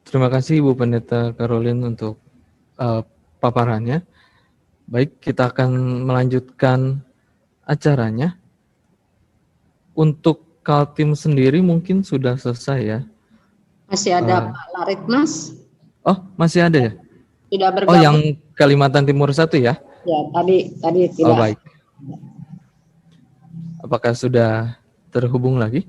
Terima kasih Ibu Pendeta Caroline untuk paparannya. Baik, kita akan melanjutkan acaranya. Untuk Kaltim sendiri mungkin sudah selesai ya. Masih ada Pak Larit, Mas. Oh, masih ada ya? Sudah bergabung. Oh, yang Kalimantan Timur 1 ya? Ya, tadi tidak. Oh, baik. Apakah sudah terhubung lagi?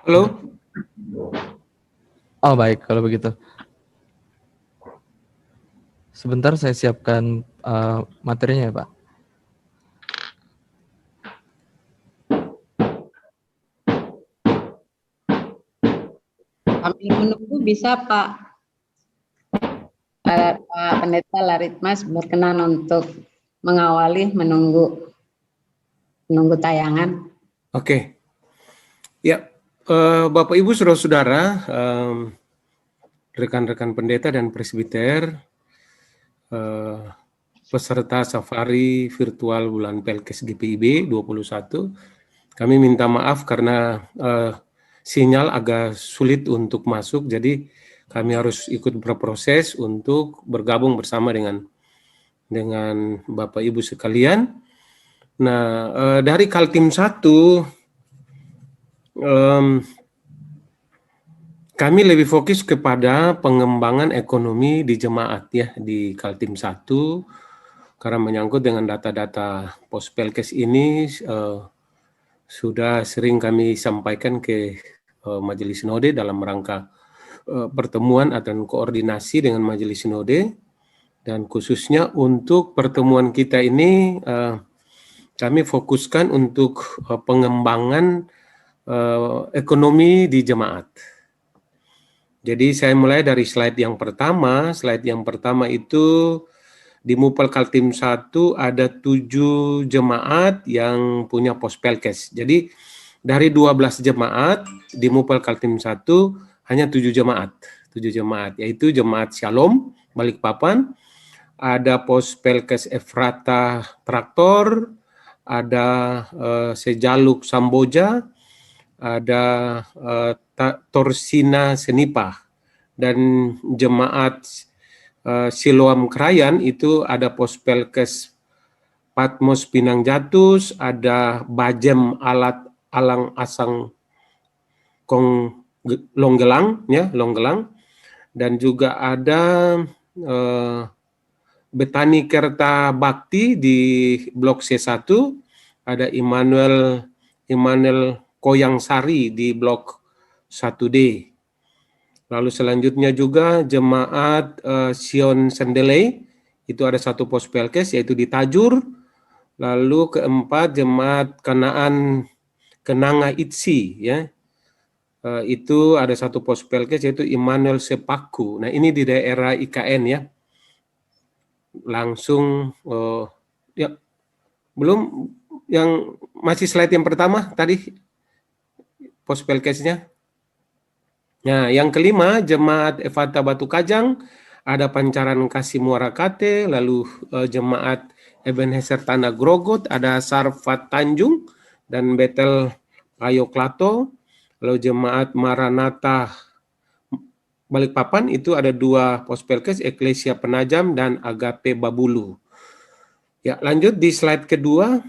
Halo? Oh, baik kalau begitu. Sebentar saya siapkan materinya ya, Pak. Kami menunggu bisa Pak Pendeta Laritmas berkenan untuk mengawali menunggu tayangan. Oke. Ya, Bapak Ibu saudara-saudara, rekan-rekan pendeta dan presbiter, peserta safari virtual bulan Pelkes GPIB 21, kami minta maaf karena sinyal agak sulit untuk masuk, jadi kami harus ikut berproses untuk bergabung bersama dengan Bapak Ibu sekalian. Nah, dari Kaltim 1, kami lebih fokus kepada pengembangan ekonomi di jemaat ya di Kaltim 1, karena menyangkut dengan data-data Pospelkes ini sudah sering kami sampaikan ke Majelis Sinode dalam rangka pertemuan atau koordinasi dengan Majelis Sinode, dan khususnya untuk pertemuan kita ini kami fokuskan untuk pengembangan ekonomi di jemaat. Jadi saya mulai dari slide yang pertama. Slide yang pertama itu di Mupel Kaltim 1 ada 7 jemaat yang punya Pospelkes. Jadi dari 12 jemaat di Mupel Kaltim 1 hanya 7 jemaat. 7 jemaat, yaitu Jemaat Shalom Balikpapan, ada Pospelkes Efrata Traktor, ada Sejaluk Samboja, ada Torsina Senipa, dan Jemaat Siloam Krayan itu ada Pospelkes Patmos Pinang Jatus, ada Bajem Alang Asang Kong Longgelang ya, Longgelang, dan juga ada Betani Kerta Bakti di Blok C1, ada Immanuel Koyang Sari di Blok 1D. Lalu selanjutnya juga Jemaat Sion Sendelei, itu ada 1 Pospelkes yaitu di Tajur. Lalu keempat Jemaat Kenanga Itsi ya, itu ada 1 Pospelkes yaitu Immanuel Sepaku. Nah ini di daerah IKN ya. Langsung ya, belum yang masih slide yang pertama tadi Pospelkesnya. Nah, yang kelima Jemaat Efata Batu Kajang, ada Pancaran Kasih Muara Kate, lalu Jemaat Ebenezer Tanah Grogot, ada Sarfat Tanjung dan Betel Ayo Klato, lalu Jemaat Maranatha Balikpapan itu ada 2 Pospelkes, Eklesia Penajam dan Agape Babulu. Ya, lanjut di slide kedua.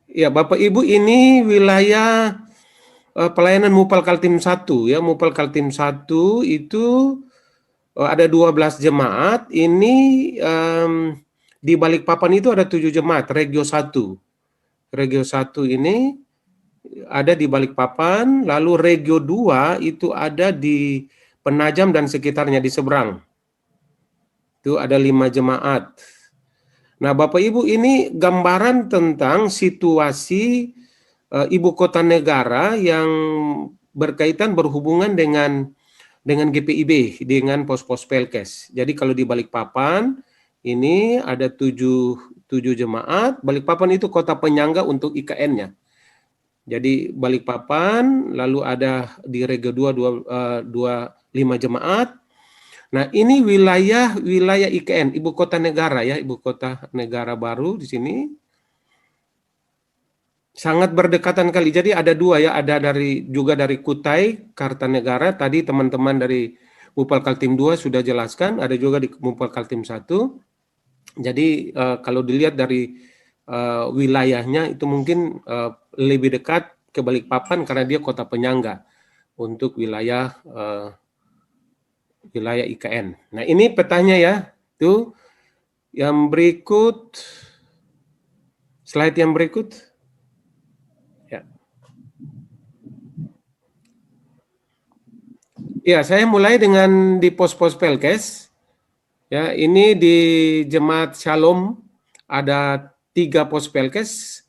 Ya, Bapak Ibu, ini wilayah pelayanan Mupal Kaltim 1 ya. Mupal Kaltim 1 itu ada 12 jemaat. Ini di Balikpapan itu ada 7 jemaat, Regio 1. Regio 1 ini ada di Balikpapan, lalu Regio 2 itu ada di Penajam dan sekitarnya di seberang. Itu ada 5 jemaat. Nah, Bapak Ibu, ini gambaran tentang situasi ibu kota negara yang berhubungan dengan GPIB, dengan pos-pos Pelkes. Jadi kalau di Balikpapan ini ada 7 jemaat. Balikpapan itu kota penyangga untuk IKN-nya. Jadi Balikpapan, lalu ada di Regio 2 5 jemaat. Nah, ini wilayah IKN, ibu kota negara ya, ibu kota negara baru di sini. Sangat berdekatan kali. Jadi ada dua ya, ada juga dari Kutai, Kartanegara. Tadi teman-teman dari Mupal Kaltim 2 sudah jelaskan, ada juga di Mupal Kaltim 1. Jadi kalau dilihat dari wilayahnya itu mungkin lebih dekat ke Balikpapan karena dia kota penyangga untuk wilayah IKN. Nah, ini petanya ya. Tuh yang berikut, slide yang berikut. Ya. Ya, saya mulai dengan di pos-pos Pelkes. Ya, ini di Jemaat Shalom ada 3 pos Pelkes.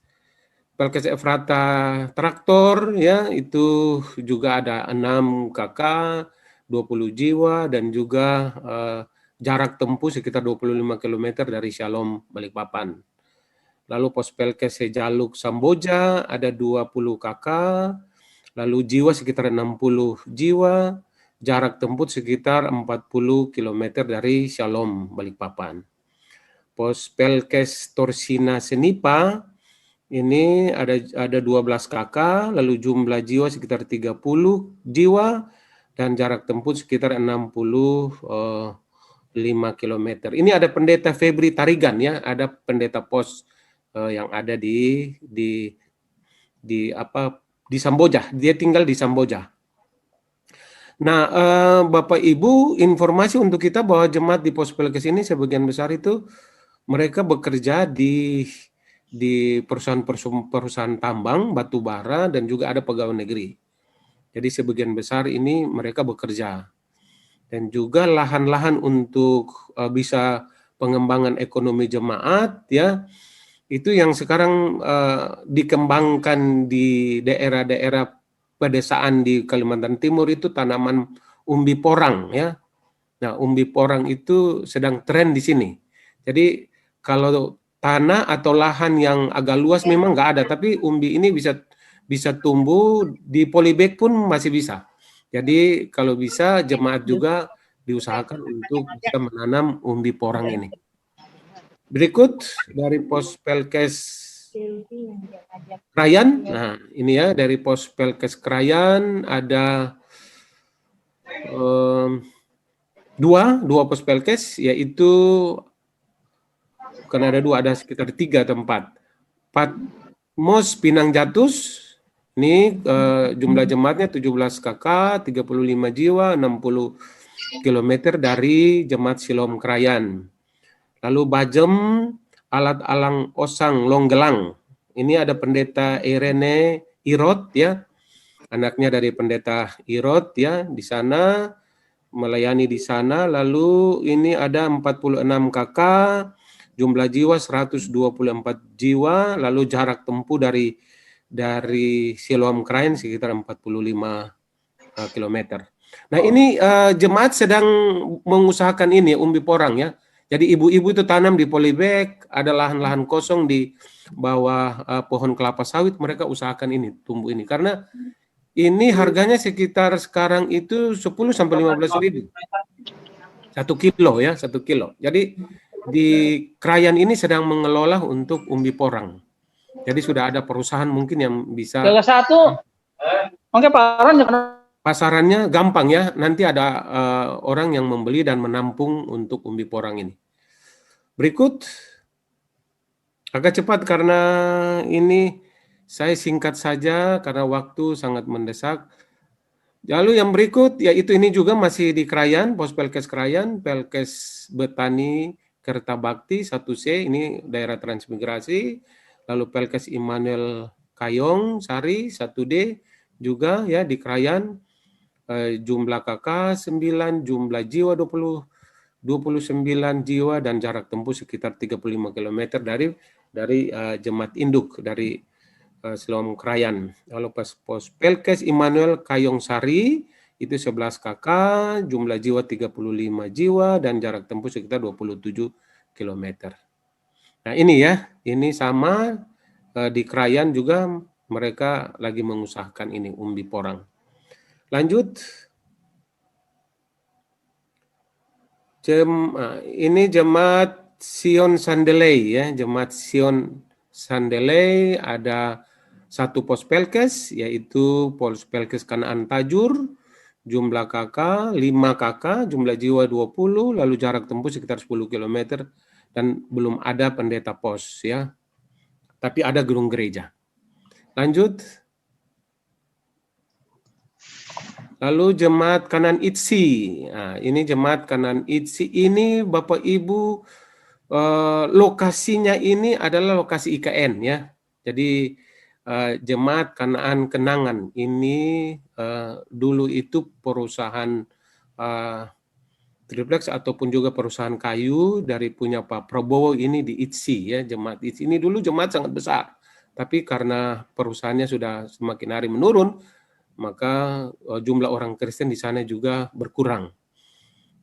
Pelkes Efrata Traktor ya, itu juga ada 6 KK, 20 jiwa dan juga jarak tempuh sekitar 25 km dari Shalom Balikpapan. Lalu pos Pelkes Sejaluk Samboja ada 20 KK, lalu jiwa sekitar 60 jiwa, jarak tempuh sekitar 40 km dari Shalom Balikpapan. Pos Pelkes Torsina Senipa ini ada 12 KK, lalu jumlah jiwa sekitar 30 jiwa dan jarak tempuh sekitar 65 km. Ini ada pendeta Febri Tarigan ya, ada pendeta pos yang ada di Samboja. Dia tinggal di Samboja. Nah, Bapak Ibu, informasi untuk kita bahwa jemaat di pos Pelkes ini sebagian besar itu mereka bekerja di perusahaan tambang, batu bara, dan juga ada pegawai negeri. Jadi sebagian besar ini mereka bekerja. Dan juga lahan-lahan untuk bisa pengembangan ekonomi jemaat, ya, itu yang sekarang dikembangkan di daerah-daerah pedesaan di Kalimantan Timur itu tanaman umbi porang, ya. Nah, umbi porang itu sedang tren di sini. Jadi kalau tanah atau lahan yang agak luas memang nggak ada, tapi umbi ini bisa tumbuh di polybag pun masih bisa. Jadi kalau bisa jemaat juga diusahakan untuk bisa menanam umbi porang ini. Berikut dari pos Pelkes Krayan. Nah, ini ya dari pos Pelkes Krayan ada dua pos Pelkes, yaitu bukan ada 2, ada sekitar 3 tempat. Patmos Pinang Jatus, ini jumlah jemaatnya 17 KK, 35 jiwa, 60 km dari Jemaat Silom Krayan. Lalu Bajem, Alat Alang Osang Longgelang. Ini ada pendeta Irene Irot ya. Anaknya dari pendeta Irot ya, di sana melayani di sana. Lalu ini ada 46 KK, jumlah jiwa 124 jiwa, lalu jarak tempuh dari Siloam Krayan sekitar 45 km. Nah, ini jemaat sedang mengusahakan ini umbi porang ya. Jadi ibu-ibu itu tanam di polybag, ada lahan-lahan kosong di bawah pohon kelapa sawit, mereka usahakan ini, tumbuh ini. Karena ini harganya sekitar sekarang itu 10 sampai 15 ribu. 1 kilo ya, 1 kilo. Jadi di Krayan ini sedang mengelola untuk umbi porang. Jadi sudah ada perusahaan mungkin yang bisa. Yang satu, oke pasarannya gampang ya. Nanti ada orang yang membeli dan menampung untuk umbi porang ini. Berikut, agak cepat karena ini saya singkat saja karena waktu sangat mendesak. Lalu yang berikut, yaitu ini juga masih di Krayan, pos Pelkes Krayan, Pelkes Betani Kertabakti 1C, ini daerah transmigrasi. Lalu Pelkes Immanuel Kayong Sari 1D juga ya di Krayan, jumlah KK 9, jumlah jiwa 29 jiwa dan jarak tempuh sekitar 35 km dari jemaat induk dari Siloam Krayan. Lalu pos Pelkes Immanuel Kayong Sari itu 11 KK, jumlah jiwa 35 jiwa dan jarak tempuh sekitar 27 km. Nah, ini ya, ini sama di Krayan juga mereka lagi mengusahakan ini umbi porang. Lanjut. Ini Jemaat Sion Sandelei ya, Jemaat Sion Sandelei ada satu Pospelkes yaitu Pospelkes Kanaan Tajur, jumlah KK 5 KK, jumlah jiwa 20, lalu jarak tempuh sekitar 10 km dan belum ada pendeta pos ya. Tapi ada gedung gereja. Lanjut. Lalu Jemaat Kanan Itsi. Nah, ini Jemaat Kanan Itsi ini Bapak Ibu lokasinya ini adalah lokasi IKN ya. Jadi Jemaat Kanaan Kenangan ini dulu itu perusahaan triplex ataupun juga perusahaan kayu dari punya Pak Prabowo ini di Itsi ya. Jemaat Itsi ini dulu jemaat sangat besar. Tapi karena perusahaannya sudah semakin hari menurun, maka jumlah orang Kristen di sana juga berkurang.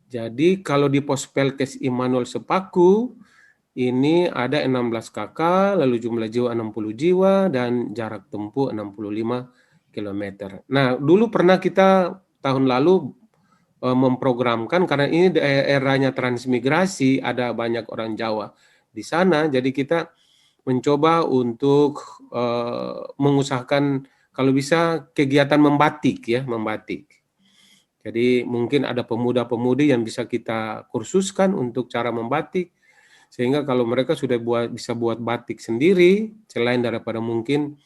Jadi kalau di Pospelkes Immanuel Sepaku ini ada 16 KK, lalu jumlah jiwa 60 jiwa dan jarak tempuh 65 km. Nah, dulu pernah kita tahun lalu memprogramkan karena ini daerahnya transmigrasi, ada banyak orang Jawa di sana, jadi kita mencoba untuk mengusahakan kalau bisa kegiatan membatik ya, membatik. Jadi mungkin ada pemuda-pemudi yang bisa kita kursuskan untuk cara membatik, sehingga kalau mereka sudah bisa buat batik sendiri, selain daripada mungkin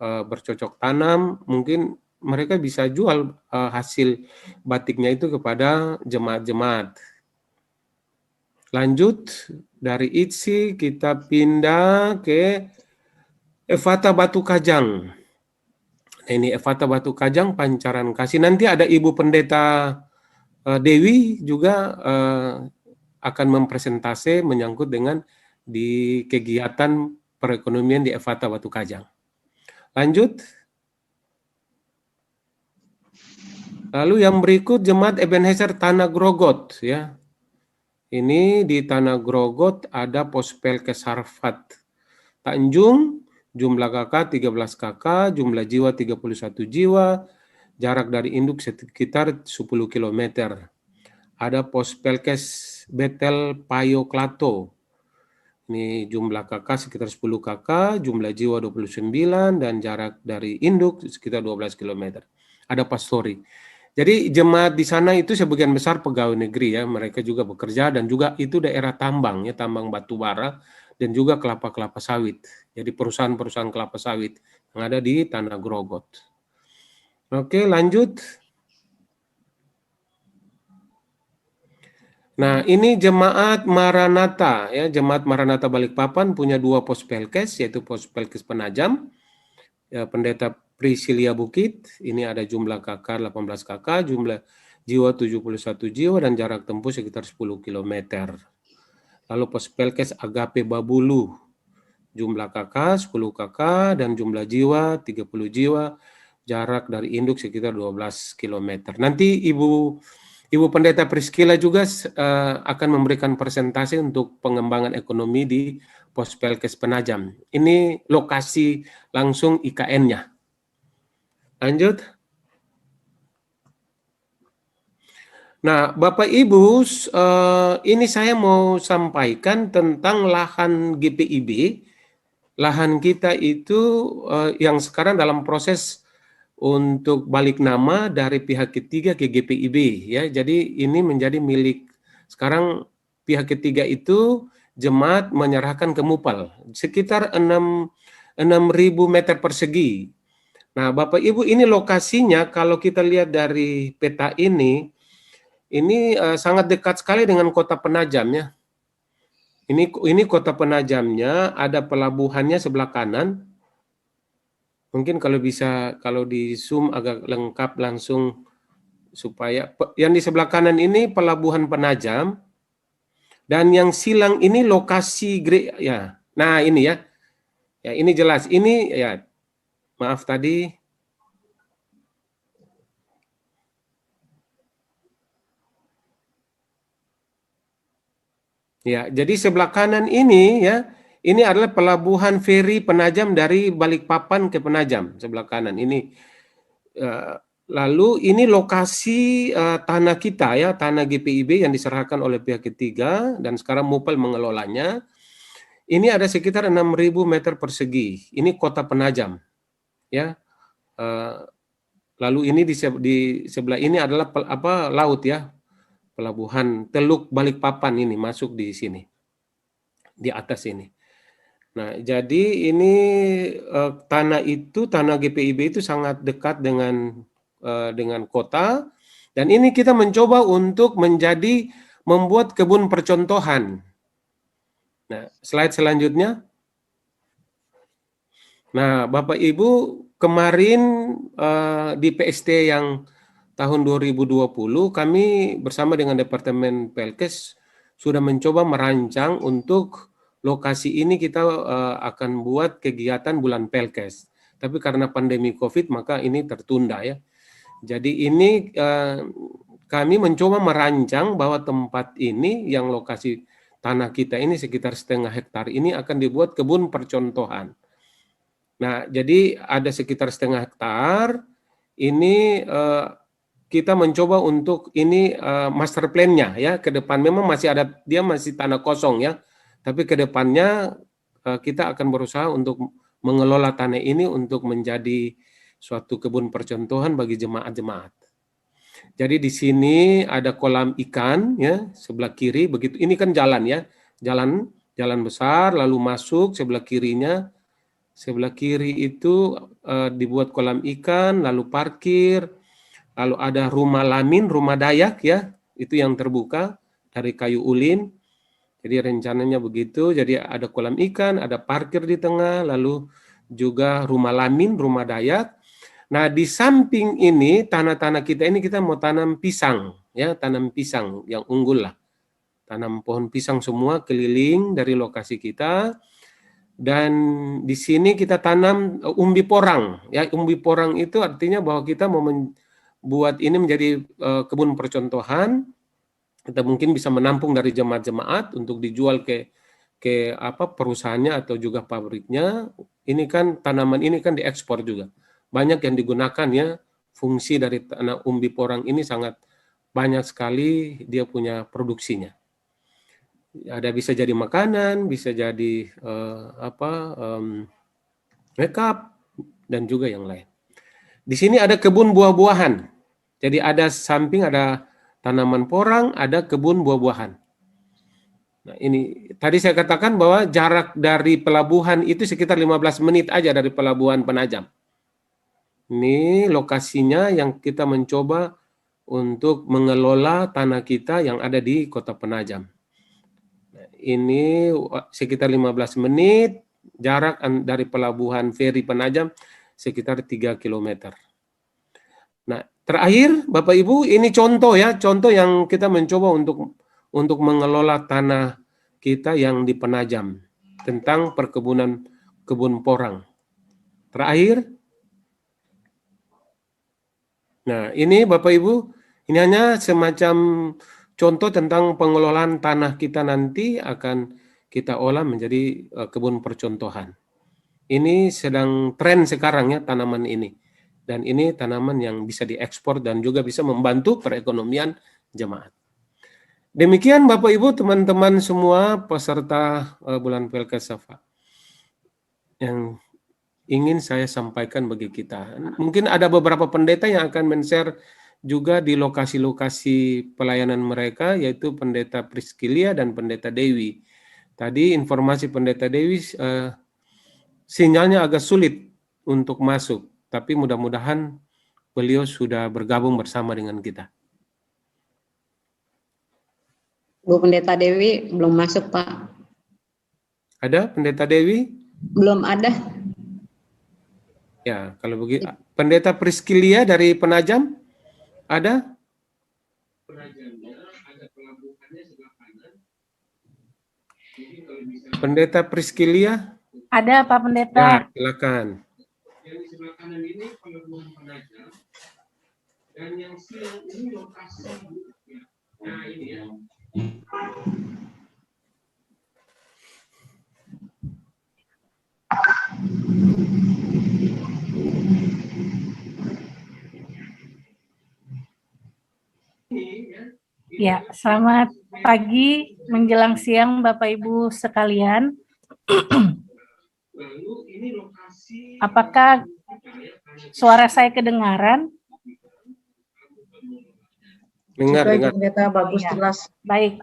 bercocok tanam, mungkin mereka bisa jual hasil batiknya itu kepada jemaat-jemaat. Lanjut, dari Itsi kita pindah ke Efata Batu Kajang. Ini Efata Batu Kajang, Pancaran Kasih. Nanti ada Ibu Pendeta Dewi juga akan mempresentase menyangkut dengan di kegiatan perekonomian di Efata Batu Kajang. Lanjut. Lalu yang berikut Jemaat Ebenezer Tanah Grogot ya. Ini di Tanah Grogot ada Pospelkes Harfat Tanjung, jumlah KK 13 KK, jumlah jiwa 31 jiwa, jarak dari induk sekitar 10 km. Ada Pospelkes Betel Payo Klato. Ini jumlah KK sekitar 10 KK, jumlah jiwa 29 dan jarak dari induk sekitar 12 km. Ada Pastori. Jadi jemaat di sana itu sebagian besar pegawai negeri ya, mereka juga bekerja dan juga itu daerah tambang ya, tambang batu bara dan juga kelapa-kelapa sawit. Jadi perusahaan-perusahaan kelapa sawit yang ada di Tanah Grogot. Oke, lanjut. Nah, ini Jemaat Maranatha ya, Jemaat Maranatha Balikpapan punya 2 Pospelkes yaitu Pospelkes Penajam. Ya, Pendeta Priscilia Bukit, ini ada jumlah KK 18 KK, jumlah jiwa 71 jiwa dan jarak tempuh sekitar 10 km. Lalu Pospelkes Agape Babulu, jumlah KK 10 KK dan jumlah jiwa 30 jiwa, jarak dari induk sekitar 12 km. Nanti Ibu Pendeta Priscilla juga akan memberikan presentasi untuk pengembangan ekonomi di Pospelkes Penajam. Ini lokasi langsung IKN-nya. Lanjut. Nah, Bapak Ibu, ini saya mau sampaikan tentang lahan GPIB. Lahan kita itu yang sekarang dalam proses untuk balik nama dari pihak ketiga ke GPIB ya. Jadi ini menjadi milik sekarang pihak ketiga itu jemaat menyerahkan ke Mupal sekitar 6.000 meter persegi. Nah, Bapak Ibu, ini lokasinya kalau kita lihat dari peta ini sangat dekat sekali dengan Kota Penajam ya. Ini Kota Penajamnya, ada pelabuhannya sebelah kanan. Mungkin kalau bisa, kalau di zoom agak lengkap langsung supaya yang di sebelah kanan ini pelabuhan Penajam dan yang silang ini lokasi ya. Nah, ini ya. Ya, ini jelas. Ini ya. Maaf tadi. Ya, jadi sebelah kanan ini ya, ini adalah pelabuhan feri Penajam dari Balikpapan ke Penajam, sebelah kanan. Ini Lalu ini lokasi tanah kita ya, tanah GPIB yang diserahkan oleh pihak ketiga dan sekarang Mupel mengelolanya. Ini ada sekitar 6.000 meter persegi. Ini kota Penajam ya. Lalu ini di sebelah ini adalah laut ya. Pelabuhan Teluk Balikpapan ini masuk di sini. Di atas ini. Nah, jadi ini tanah GPIB itu sangat dekat dengan kota, dan ini kita mencoba untuk membuat kebun percontohan. Nah, slide selanjutnya. Nah, Bapak Ibu, kemarin di PST yang tahun 2020 kami bersama dengan Departemen Pelkes sudah mencoba merancang untuk lokasi ini kita akan buat kegiatan bulan Pelkes. Tapi karena pandemi COVID maka ini tertunda ya. Jadi ini kami mencoba merancang bahwa tempat ini yang lokasi tanah kita ini sekitar 0,5 hektar ini akan dibuat kebun percontohan. Nah, jadi ada sekitar 0,5 hektar. Ini kita mencoba untuk ini master plan-nya ya, ke depan memang masih tanah kosong ya. Tapi ke depannya kita akan berusaha untuk mengelola tanah ini untuk menjadi suatu kebun percontohan bagi jemaat-jemaat. Jadi di sini ada kolam ikan ya, sebelah kiri begitu. Ini kan jalan ya. Jalan besar lalu masuk sebelah kirinya. Sebelah kiri itu dibuat kolam ikan, lalu parkir, lalu ada rumah Lamin, rumah Dayak ya, itu yang terbuka dari kayu ulin. Jadi rencananya begitu, jadi ada kolam ikan, ada parkir di tengah, lalu juga rumah Lamin, rumah Dayak. Nah, di samping ini, tanah-tanah kita ini kita mau tanam pisang, ya, tanam pisang yang unggul lah. Tanam pohon pisang semua keliling dari lokasi kita. Dan di sini kita tanam umbi porang. Ya, umbi porang itu artinya bahwa kita mau membuat ini menjadi kebun percontohan. Kita mungkin bisa menampung dari jemaat-jemaat untuk dijual ke perusahaannya atau juga pabriknya. Ini kan tanaman ini kan diekspor juga. Banyak yang digunakan ya. Fungsi dari tanah umbi porang ini sangat banyak sekali dia punya produksinya. Ada bisa jadi makanan, bisa jadi makeup dan juga yang lain. Di sini ada kebun buah-buahan. Jadi ada samping ada tanaman porang, ada kebun buah-buahan. Nah, ini tadi saya katakan bahwa jarak dari pelabuhan itu sekitar 15 menit aja dari pelabuhan Penajam. Ini lokasinya yang kita mencoba untuk mengelola tanah kita yang ada di Kota Penajam. Ini sekitar 15 menit, jarak dari pelabuhan feri Penajam sekitar 3 km. Nah, terakhir Bapak Ibu, ini contoh ya, contoh yang kita mencoba untuk mengelola tanah kita yang di Penajam tentang perkebunan kebun porang. Terakhir. Nah, ini Bapak Ibu, ini hanya semacam contoh tentang pengelolaan tanah kita nanti akan kita olah menjadi kebun percontohan. Ini sedang tren sekarang ya tanaman ini. Dan ini tanaman yang bisa diekspor dan juga bisa membantu perekonomian jemaat. Demikian Bapak Ibu, teman-teman semua peserta bulan Pelkes Safa yang ingin saya sampaikan bagi kita. Mungkin ada beberapa pendeta yang akan men-share juga di lokasi-lokasi pelayanan mereka, yaitu Pendeta Priskilia dan Pendeta Dewi. Tadi informasi Pendeta Dewi sinyalnya agak sulit untuk masuk, tapi mudah-mudahan beliau sudah bergabung bersama dengan kita. Bu Pendeta Dewi belum masuk, Pak. Ada Pendeta Dewi? Belum ada. Ya, kalau begitu. Pendeta Priskilia dari Penajam? Ada? Penajamnya ada pelabuhannya sebelah kanan. Pendeta Priskilia? Ada Pak Pendeta. Ya, silakan. Yang di sebelah kanan ini pelabuhan Penajam. Dan yang siang ini lokasi. Nah, ini ya. Ya, selamat pagi menjelang siang Bapak Ibu sekalian. Apakah suara saya kedengaran? Dengar. Pendeta bagus ya. jelas. Baik,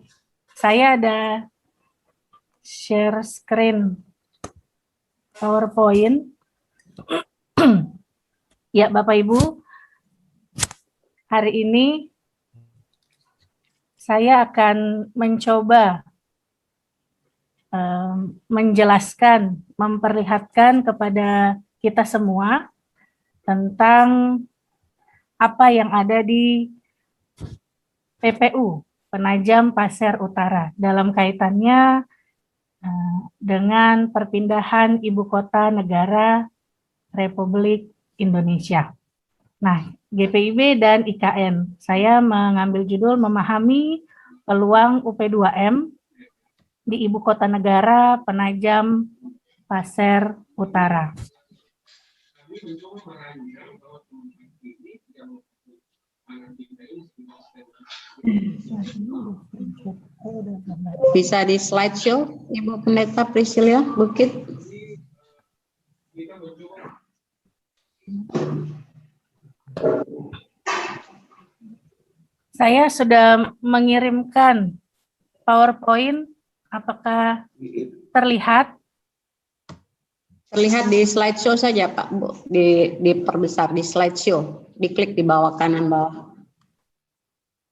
saya ada share screen PowerPoint. Ya, Bapak Ibu, hari ini saya akan mencoba menjelaskan, memperlihatkan kepada kita semua tentang apa yang ada di PPU, Penajam Pasir Utara, dalam kaitannya dengan perpindahan ibu kota negara Republik Indonesia. Nah, GPIB dan IKN, saya mengambil judul memahami peluang UP2M di ibu kota negara Penajam Pasir Utara. Bisa di slideshow, Ibu Pendeta Priscilia Bukit. Saya sudah mengirimkan PowerPoint, apakah terlihat? Terlihat di slideshow saja Pak, Bu. Diperbesar di slideshow. Diklik di bawah kanan bawah.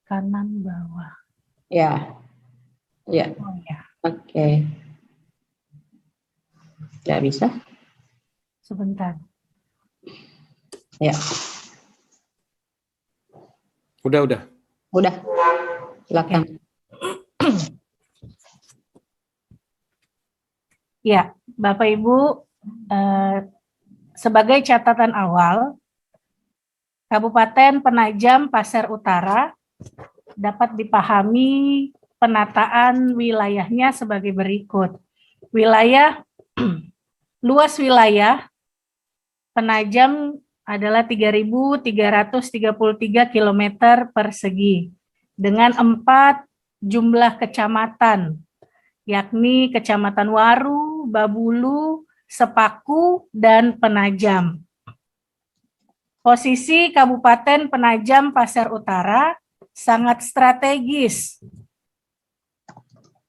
Kanan bawah. Ya. Ya. Oh ya. Oke. Tidak bisa? Sebentar. Ya. Udah. Silakan. Ya, Bapak Ibu, sebagai catatan awal, Kabupaten Penajam Pasir Utara dapat dipahami penataan wilayahnya sebagai berikut. Luas wilayah Penajam adalah 3.333 km persegi dengan 4 jumlah kecamatan, yakni Kecamatan Waru, Babulu, Sepaku, dan Penajam. Posisi Kabupaten Penajam Pasir Utara sangat strategis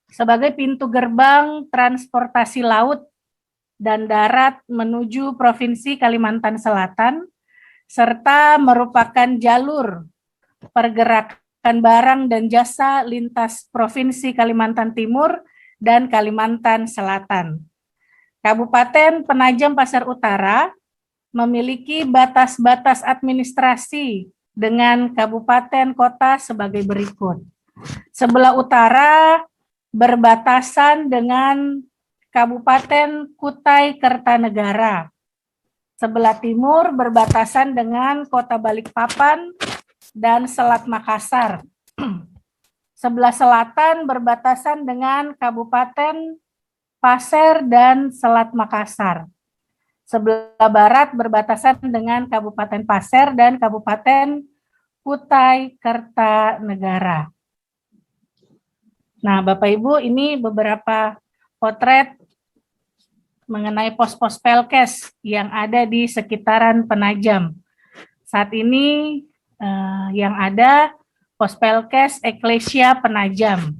sebagai pintu gerbang transportasi laut dan darat menuju Provinsi Kalimantan Selatan, serta merupakan jalur pergerakan barang dan jasa lintas Provinsi Kalimantan Timur dan Kalimantan Selatan. Kabupaten Penajam Pasir Utara memiliki batas-batas administrasi dengan kabupaten kota sebagai berikut. Sebelah utara berbatasan dengan Kabupaten Kutai Kertanegara. Sebelah timur berbatasan dengan Kota Balikpapan dan Selat Makassar. Sebelah selatan berbatasan dengan Kabupaten Pasir dan Selat Makassar. Sebelah barat berbatasan dengan Kabupaten Pasir dan Kabupaten Kutai Kertanegara. Nah, Bapak Ibu, ini beberapa potret mengenai pos-pos Pelkes yang ada di sekitaran Penajam. Saat ini yang ada pos Pelkes Eklesia Penajam.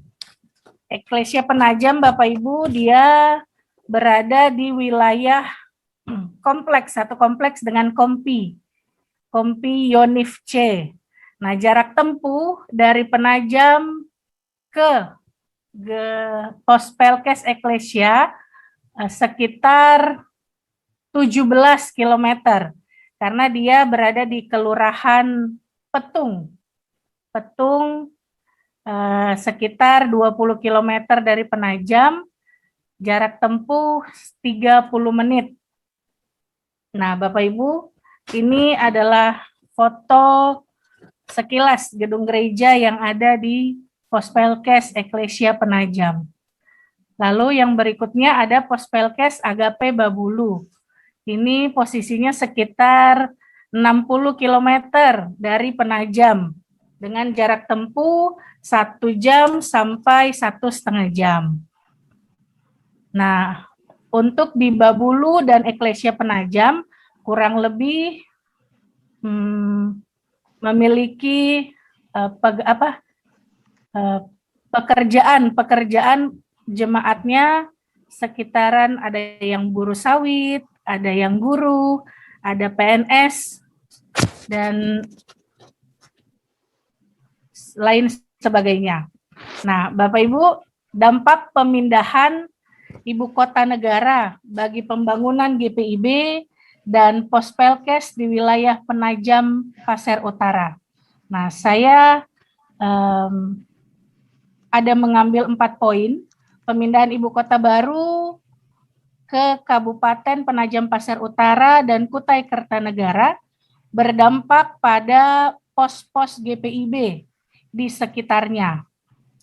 Eklesia Penajam, Bapak Ibu, dia berada di wilayah kompleks dengan Kompi Yonif C. Nah, jarak tempuh dari Penajam ke pos Pelkes Eklesia sekitar 17 km karena dia berada di Kelurahan Petung sekitar 20 km dari Penajam, jarak tempuh 30 menit. Nah, Bapak Ibu, ini adalah foto sekilas gedung gereja yang ada di pos Pelkes Eklesia Penajam. Lalu yang berikutnya ada pos Pelkes Agape Babulu. Ini posisinya sekitar 60 km dari Penajam. dengan jarak tempuh 1 jam sampai 1,5 jam. Nah, untuk di Babulu dan Eklesia Penajam kurang lebih memiliki pekerjaan jemaatnya sekitaran, ada yang buruh sawit, ada yang guru, ada PNS, dan lain sebagainya. Nah, Bapak Ibu, dampak pemindahan ibu kota negara bagi pembangunan GPIB dan Pospelkes di wilayah Penajam Pasir Utara. Nah, saya ada mengambil 4 poin. Pemindahan ibu kota baru ke Kabupaten Penajam Pasir Utara dan Kutai Kertanegara berdampak pada pos-pos GPIB di sekitarnya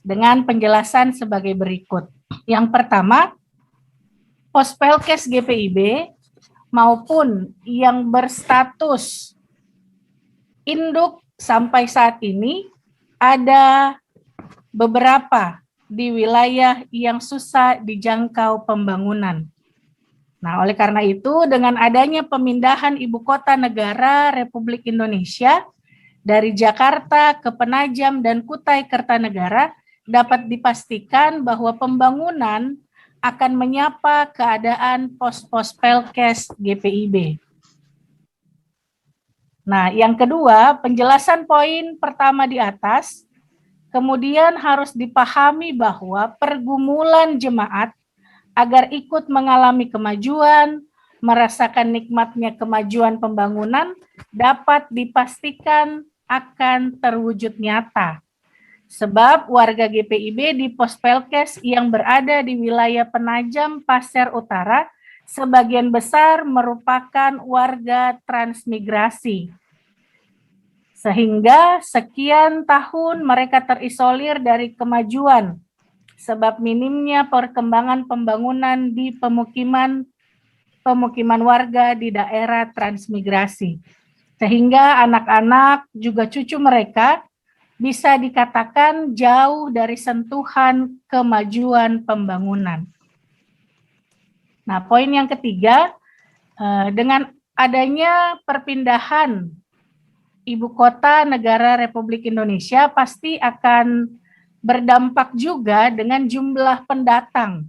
dengan penjelasan sebagai berikut. Yang pertama, Pospelkes GPIB maupun yang berstatus induk sampai saat ini ada beberapa di wilayah yang susah dijangkau pembangunan. Nah, oleh karena itu, dengan adanya pemindahan ibu kota negara Republik Indonesia dari Jakarta ke Penajam dan Kutai Kertanegara, dapat dipastikan bahwa pembangunan akan menyapa keadaan pos-pos Pelkes GPIB. Nah, yang kedua, penjelasan poin pertama di atas, kemudian harus dipahami bahwa pergumulan jemaat agar ikut mengalami kemajuan, merasakan nikmatnya kemajuan pembangunan, dapat dipastikan akan terwujud nyata. Sebab warga GPIB di Pospelkes yang berada di wilayah Penajam Pasir Utara sebagian besar merupakan warga transmigrasi. Sehingga sekian tahun mereka terisolir dari kemajuan sebab minimnya perkembangan pembangunan di pemukiman warga di daerah transmigrasi. Sehingga anak-anak juga cucu mereka bisa dikatakan jauh dari sentuhan kemajuan pembangunan. Nah, poin yang ketiga, dengan adanya perpindahan ibu kota negara Republik Indonesia pasti akan berdampak juga dengan jumlah pendatang.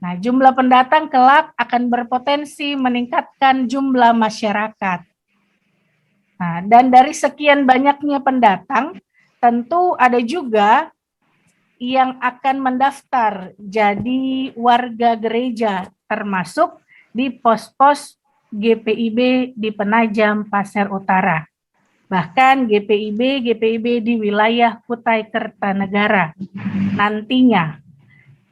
Nah, jumlah pendatang kelak akan berpotensi meningkatkan jumlah masyarakat. Nah, dan dari sekian banyaknya pendatang, tentu ada juga yang akan mendaftar jadi warga gereja, termasuk di pos-pos GPIB di Penajam Pasir Utara. Bahkan GPIB di wilayah Kutai Kertanegara nantinya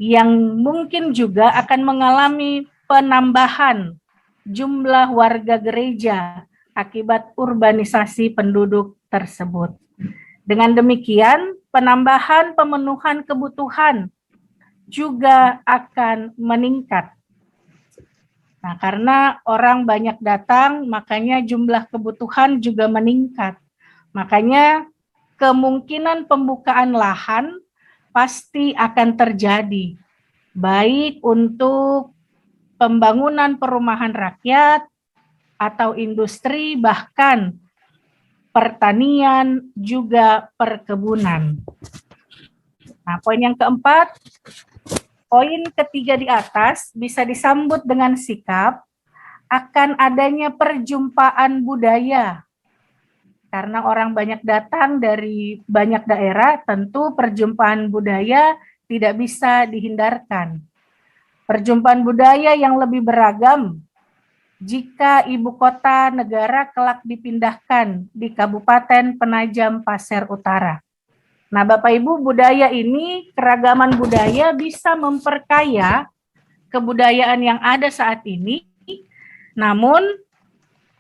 yang mungkin juga akan mengalami penambahan jumlah warga gereja akibat urbanisasi penduduk tersebut. Dengan demikian, penambahan pemenuhan kebutuhan juga akan meningkat. Nah, karena orang banyak datang, makanya jumlah kebutuhan juga meningkat. Makanya kemungkinan pembukaan lahan pasti akan terjadi, baik untuk pembangunan perumahan rakyat atau industri, bahkan pertanian, juga perkebunan. Nah, poin yang keempat, poin ketiga di atas bisa disambut dengan sikap akan adanya perjumpaan budaya. Karena orang banyak datang dari banyak daerah, tentu perjumpaan budaya tidak bisa dihindarkan. Perjumpaan budaya yang lebih beragam jika ibu kota negara kelak dipindahkan di Kabupaten Penajam Pasir Utara. Nah, Bapak Ibu, budaya ini, keragaman budaya bisa memperkaya kebudayaan yang ada saat ini, namun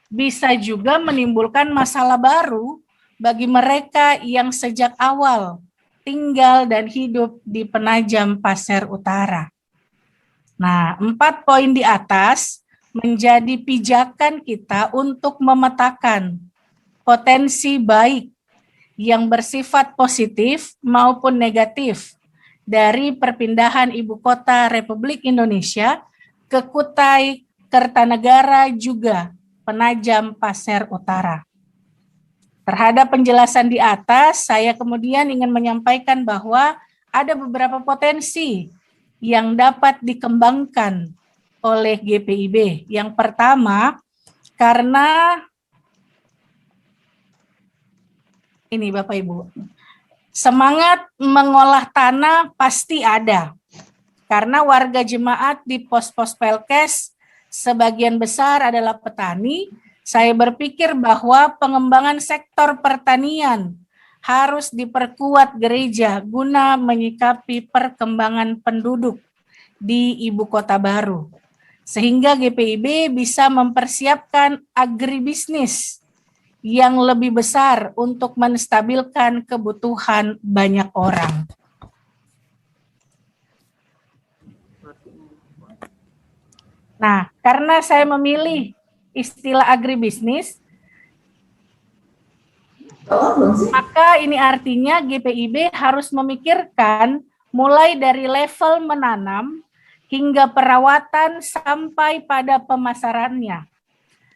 bisa juga menimbulkan masalah baru bagi mereka yang sejak awal tinggal dan hidup di Penajam Pasir Utara. Nah, 4 poin di atas menjadi pijakan kita untuk memetakan potensi baik yang bersifat positif maupun negatif dari perpindahan ibu kota Republik Indonesia ke Kutai Kertanegara juga Penajam Pasir Utara. Terhadap penjelasan di atas, saya kemudian ingin menyampaikan bahwa ada beberapa potensi yang dapat dikembangkan oleh GPIB. Yang pertama, karena ini Bapak Ibu, semangat mengolah tanah pasti ada. Karena warga jemaat di pos-pos Pelkes sebagian besar adalah petani, saya berpikir bahwa pengembangan sektor pertanian harus diperkuat gereja guna menyikapi perkembangan penduduk di ibu kota baru. Sehingga GPIB bisa mempersiapkan agribisnis yang lebih besar untuk menstabilkan kebutuhan banyak orang. Nah, karena saya memilih istilah agribisnis, maka ini artinya GPIB harus memikirkan mulai dari level menanam hingga perawatan sampai pada pemasarannya.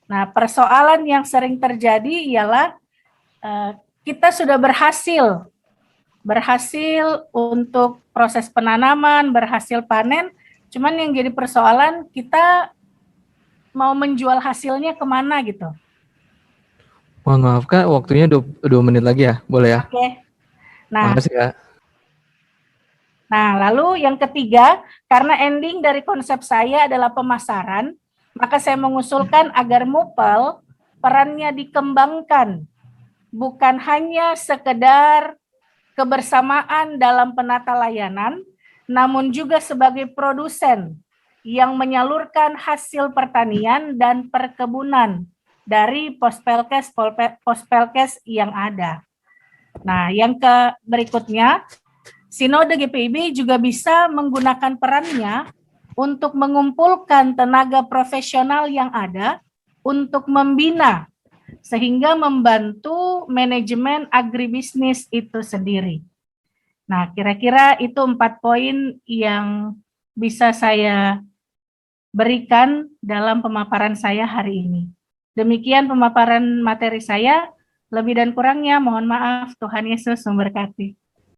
Nah, persoalan yang sering terjadi ialah kita sudah berhasil untuk proses penanaman, berhasil panen, cuman yang jadi persoalan kita mau menjual hasilnya kemana gitu. Mohon maaf Kak, waktunya 2 menit lagi ya, boleh ya? Oke. Nah, Makasih Kak. Nah, lalu yang ketiga, karena ending dari konsep saya adalah pemasaran, maka saya mengusulkan agar MUPEL perannya dikembangkan, bukan hanya sekedar kebersamaan dalam penata layanan, namun juga sebagai produsen yang menyalurkan hasil pertanian dan perkebunan dari pos-pelkes yang ada. Nah, yang berikutnya, Sinode GPIB juga bisa menggunakan perannya untuk mengumpulkan tenaga profesional yang ada untuk membina sehingga membantu manajemen agribisnis itu sendiri. Nah, kira-kira itu 4 poin yang bisa saya berikan dalam pemaparan saya hari ini. Demikian pemaparan materi saya, lebih dan kurangnya mohon maaf, Tuhan Yesus memberkati.